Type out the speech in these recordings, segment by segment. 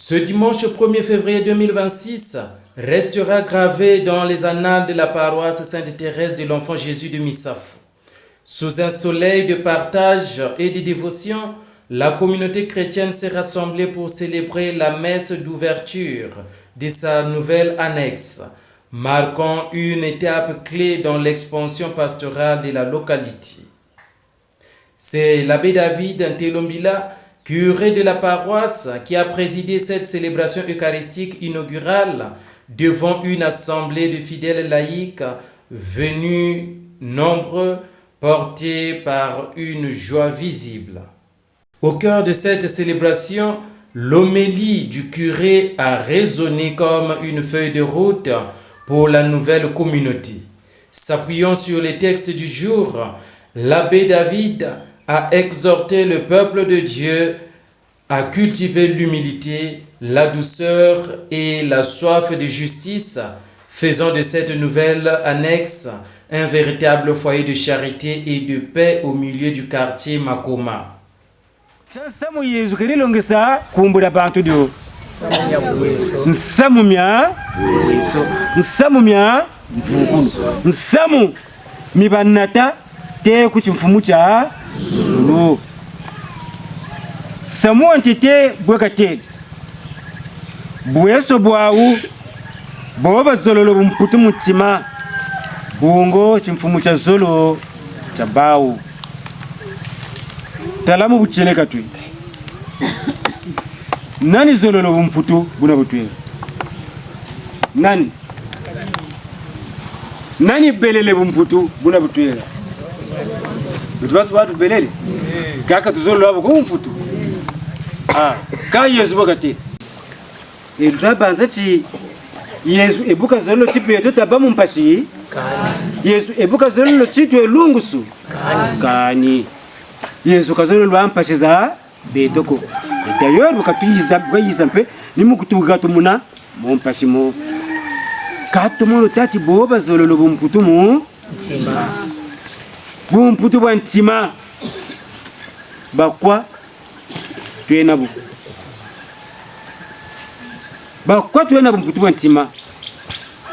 Ce dimanche 1er février 2026 restera gravé dans les annales de la paroisse Sainte-Thérèse de l'Enfant Jésus de Missafou. Sous un soleil de partage et de dévotion, la communauté chrétienne s'est rassemblée pour célébrer la messe d'ouverture de sa nouvelle annexe, marquant une étape clé dans l'expansion pastorale de la localité. C'est l'abbé David Ntelombila, curé de la paroisse, qui a présidé cette célébration eucharistique inaugurale devant une assemblée de fidèles laïcs venus nombreux, portés par une joie visible. Au cœur de cette célébration, l'homélie du curé a résonné comme une feuille de route pour la nouvelle communauté. S'appuyant sur les textes du jour, l'abbé David a exhorté le peuple de Dieu à cultiver l'humilité, la douceur et la soif de justice, faisant de cette nouvelle annexe un véritable foyer de charité et de paix au milieu du quartier Makoma. Samu antite bwekate bweso bwawu boba zololo bumputu mutima bungo chimfumu cha zolo cha bawu talamu bucheleka tu nani zololo bumputu buna butwe nani belele bumputu buna butwe bitwasu watu belele kaka tuzolo abo kumputu ka Yesu bokate banza chi Yesu ebuka zolo chipeto tabamu mpashi Yesu ebuka zolo chitwe lungusu kani Yesu kazolo lwampashi za betoko d'ailleurs bokatuyiza mpe nimukutuga tumuna mompashi mo katomo lotati boba zolo lobumputu mu bumputu bwantima bakwa tuenabu bakwa tuenabu mputu bwantima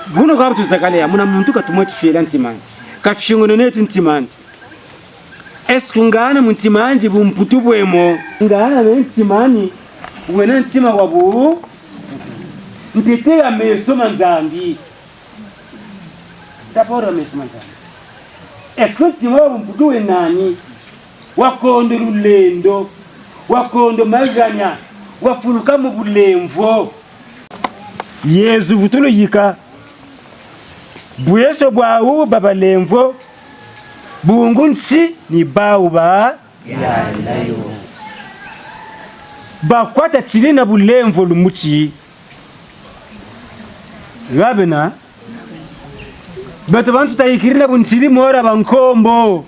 buno gabu tuzakale ya muna muntu katumwa chifela ntimani kafishongono neti ntimani eske ngana muntimani bumputu bwemo ngana ntimani wena ntima wabu mpite ya meso manzambi taporo meso manzambi eske ntima wabu mputu wenani wakondo lulendo wakondo maganya wafuluka mu bulemvo Yesu vutulo yika bweso bwawu babalemvo bungunsi ni bawu ba yalayo bakwata chile na bulemvo lumuchi gabena batabantu tayikirina bunsiri mora bankombo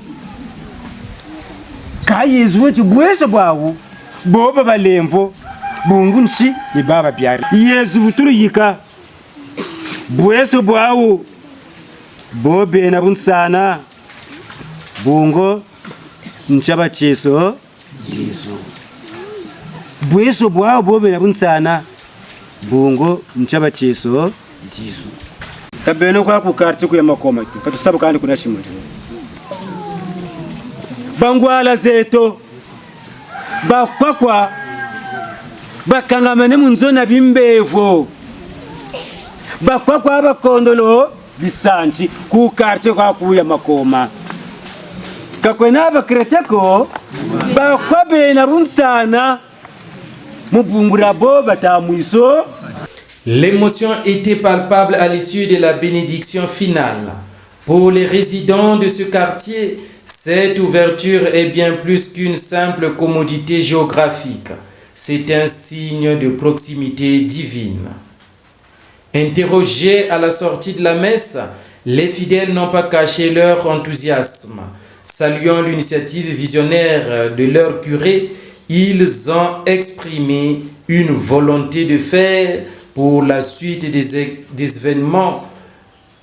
ka Yesu wetu bweso bwawu boba balemvo bungunsi ni baba byari Yesu vutulu yika bweso bwawu bobe na bunsana bungo nchaba cheso Yesu bweso bwawu bobe na bunsana bungo nchaba cheso Yesu tabeno kwa kukarti ku ya Makoma katusaba kandi kuna shimwe bangwala zeto bakwakwa bakangamane munzona bimbevo bakwakwa abakondolo bisanji kukarche kwa kuya Makoma kakwena abakreteko bakwa bena bunsana mubungura bo batamwiso. L'émotion était palpable à l'issue de la bénédiction finale. Pour les résidents de ce quartier, cette ouverture est bien plus qu'une simple commodité géographique. C'est un signe de proximité divine. Interrogés à la sortie de la messe, les fidèles n'ont pas caché leur enthousiasme. Saluant l'initiative visionnaire de leur curé, ils ont exprimé une volonté de faire pour la suite des événements.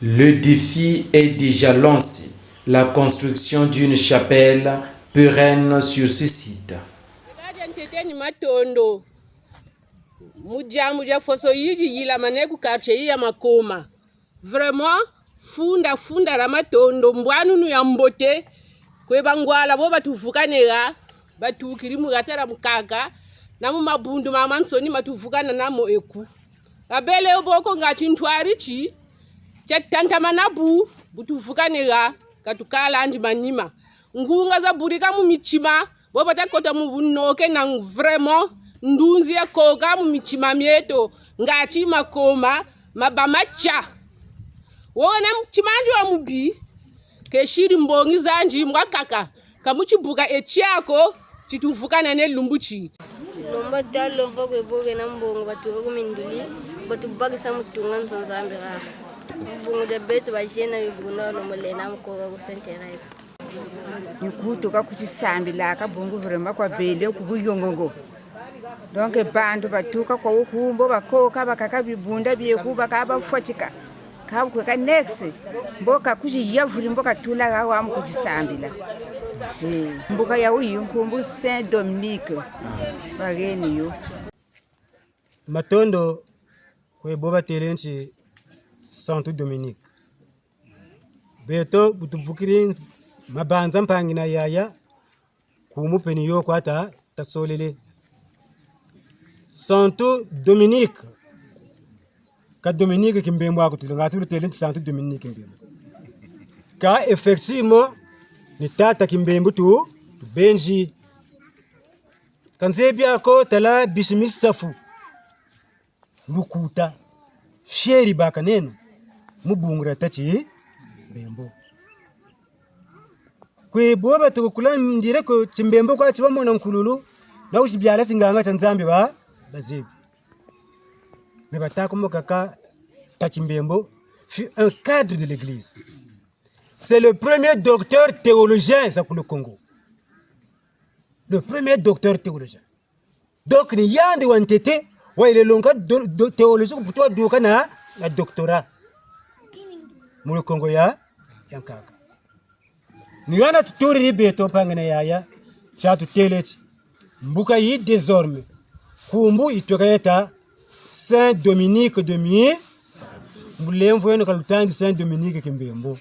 Le défi est déjà lancé. La construction d'une chapelle pérenne sur ce site. muja foso yiji yila maneku quartier ya Makoma. Vraiment funda ramatondo mbwanu nu ya mbote kwe bangwala bo batuvukanera batukiri mugatera mukaga na mu mabundu mamansoni matuvukana namo eku abele oboko ngati ntwari chi chatanta manabu butuvukanera katukala andi manima ngunga za burika mu michima bo batakota mu bunoke na vraiment ndunzi ya koga mu michima mieto ngati Makoma mabamacha wona mchimanji wa mubi keshiri mbongi zanji mwakaka kamuchibuka echiako chituvukana ne lumbuchi lomba dalomba kwe bobe na mbongo batuka kuminduli batubagisa mutunga nzonzambe ra mbongo de betu bajena bibuna lomba lena mkoka ku Saint Teresa ikutuka kuchisambila ka bongo vrema kwa bele kubuyongongo donc bantu batuka kwa ukumbo bakoka bakaka bibunda byeku bakaba fotika kabwe ka next mboka kuji yavuri mboka tula ga wa mukujisambila mboka ya uyinkumbu Saint Dominique bageni yo matondo kwe boba telenchi Saint Dominique beto butuvukiri mabanza mpangina yaya kumupeni yo kwata tasolele Saint Dominique ka Dominique kimbembo akutulanga tulutele Saint Dominique kimbembo ka effectivement ni tata kimbembo tu benji kanzebia ko tala bisimisafu lukuta sheri baka neno mubungura tachi bembo kwe boba tukula ndire ko chimbembo kwa chibamo na nkululu na ushibyala singanga chanzambe ba bazebi mais batako mokaka tachimbembo fut un cadre de l'église. C'est le premier docteur théologien ça pour le Congo. Le premier docteur théologien. Donc ni yandi wantete wa ile longa théologie pour toi doka na doctorat. Mu le Congo ya yankaka. Ni yana tutori beto pangana yaya cha tutelechi. Mbuka yi désormais kumbu itokayeta Saint Dominique de Mie mulemvo yeno kalutangi Saint Dominique kimbembo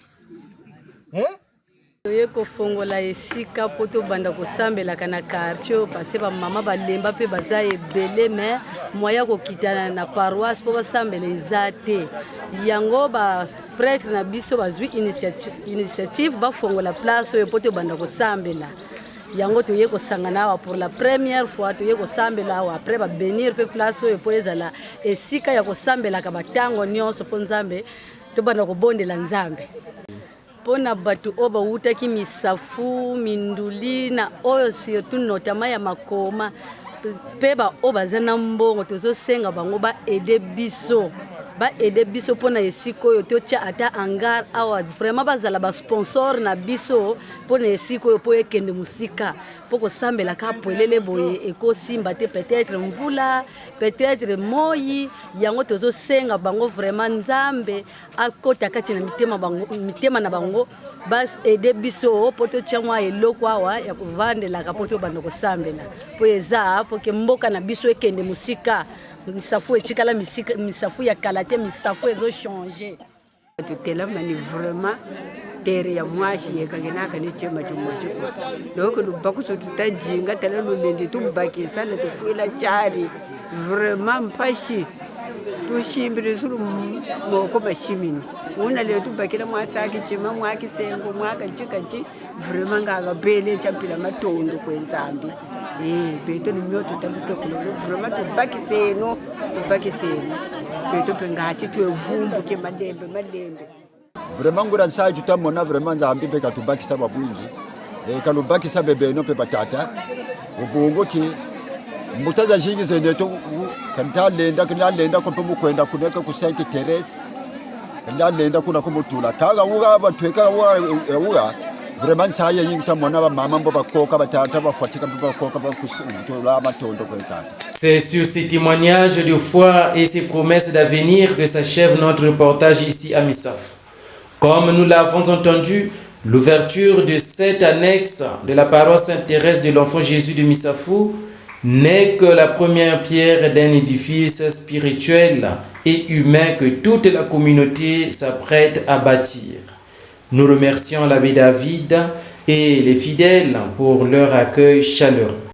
Yeko fongola esika poto banda kosambela kana quartier parce ba mama balemba pe baza ebele mais moya ko kitana na paroisse po basambela izate yango ba prêtre na biso bazwi initiative ba fongola place yo poto banda kosambela yango to yeko sangana pour la première fois to yeko sambela wa après ba bénir pe place yo po ezala esika ya kosambela ka batango nyonso po nzambe to banda ko bondela nzambe pona batu oba utaki misafu minduli na oyo surtout notama ya Makoma peba oba zana mbongo tozo senga bango ba aider biso pona esiko yo tocha ata hangar awa vraiment bazala ba sponsor na biso pona esiko yo po ekende musika poko sambela ka polele boye eko simba te peut-être mvula peut-être moyi yango tozo senga bango vraiment nzambe akota kati na mitema na bango bas aider biso po tocha mwa eloko awa ya kovandela ka poto bando kosambela po eza po ke mboka na biso ekende musika misafu etikala misafu ya kalate misafu ezo changer tutela mani vraiment terre ya mwashi yekagena kana chema chumwashi donc lubakuso tutajinga tala lulendi tubakisa na tufuila chari vraiment mpashi tushimbire zuru moko bashimini una leo tubakira mwasaki chima mwakisengo mwakachikachi vraiment ngaga bele champila matondo kwenzambi beto ni nyoto taluke kulo vraiment tubakiseno beto pengati tuevumbuke madembe vraiment ngura nsaji tutamona vraiment nzambi peka tubakisa babwingi kalubakisa bebe no pe batata ubungo ti mutaza jingi zeneto kanalenda ko pe mukwenda kuneka ku Saint Teresa kanalenda kuna kumutula kaga uga batweka uga vraiment nsaye yingi tamona ba mama mbo bakoka batata bafatika bakoka bakusula matondo kwetata. C'est sur ces témoignages de foi et ces promesses d'avenir que s'achève notre reportage ici à Missafu. Comme nous l'avons entendu, l'ouverture de cette annexe de la paroisse Sainte-Thérèse de l'Enfant Jésus de Missafu n'est que la première pierre d'un édifice spirituel et humain que toute la communauté s'apprête à bâtir. Nous remercions l'abbé David et les fidèles pour leur accueil chaleureux.